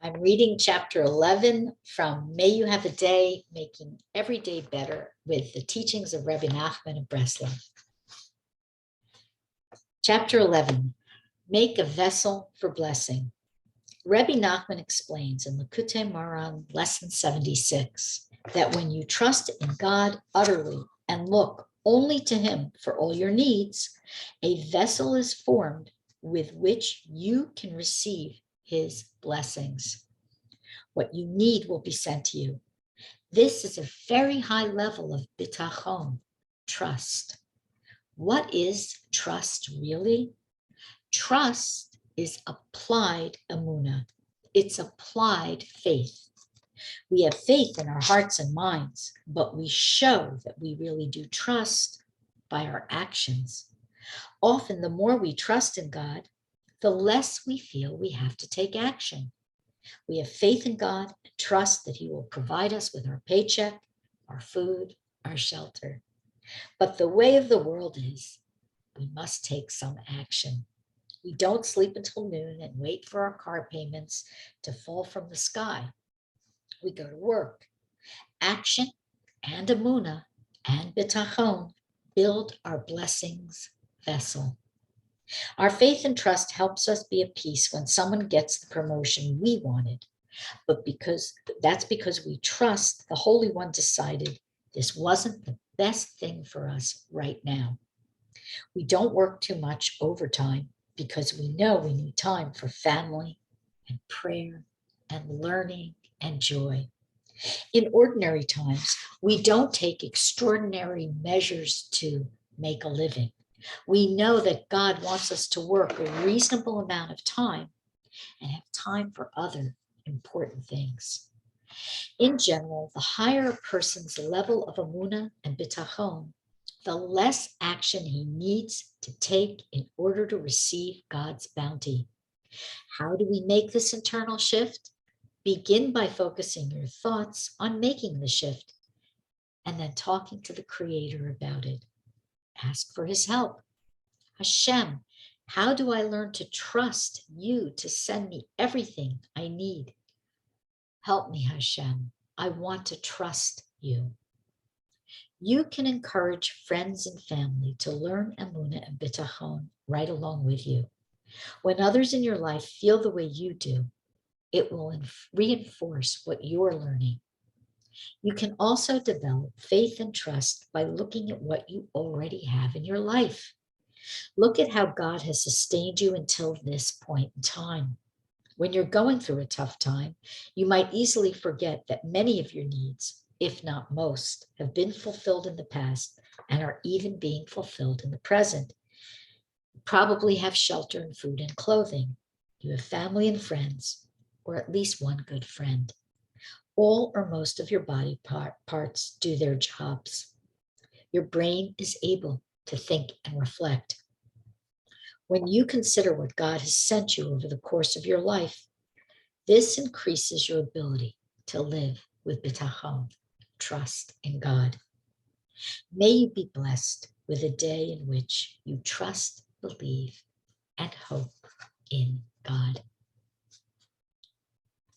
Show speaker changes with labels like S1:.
S1: I'm reading chapter 11 from May You Have a Day, Making Every Day Better with the teachings of Rebbe Nachman of Breslov. Chapter 11, Make a Vessel for Blessing. Rebbe Nachman explains in Likutei Moharan, lesson 76, that when you trust in God utterly and look only to Him for all your needs, a vessel is formed with which you can receive His blessings. What you need will be sent to you. This is a very high level of bitachon-trust. What is trust really? Trust is applied emunah. It's applied faith. We have faith in our hearts and minds, but we show that we really do trust by our actions. Often, the more we trust in God, the less we feel we have to take action. We have faith in God and trust that He will provide us with our paycheck, our food, our shelter. But the way of the world is, we must take some action. We don't sleep until noon and wait for our car payments to fall from the sky. We go to work. Action and emunah and bitachon build our blessings vessel. Our faith and trust helps us be at peace when someone gets the promotion we wanted. But that's because we trust the Holy One decided this wasn't the best thing for us right now. We don't work too much overtime because we know we need time for family and prayer and learning and joy. In ordinary times, we don't take extraordinary measures to make a living. We know that God wants us to work a reasonable amount of time and have time for other important things. In general, the higher a person's level of emunah and bitachon, the less action he needs to take in order to receive God's bounty. How do we make this internal shift? Begin by focusing your thoughts on making the shift and then talking to the Creator about it. Ask for His help. Hashem, how do I learn to trust you to send me everything I need? Help me, Hashem. I want to trust you. You can encourage friends and family to learn emunah and bitachon right along with you. When others in your life feel the way you do, it will reinforce what you're learning. You can also develop faith and trust by looking at what you already have in your life. Look at how God has sustained you until this point in time. When you're going through a tough time, you might easily forget that many of your needs, if not most, have been fulfilled in the past and are even being fulfilled in the present. You probably have shelter and food and clothing. You have family and friends, or at least one good friend. All or most of your body parts do their jobs. Your brain is able to think and reflect. When you consider what God has sent you over the course of your life, this increases your ability to live with bitachon, trust in God. May you be blessed with a day in which you trust, believe, and hope in God.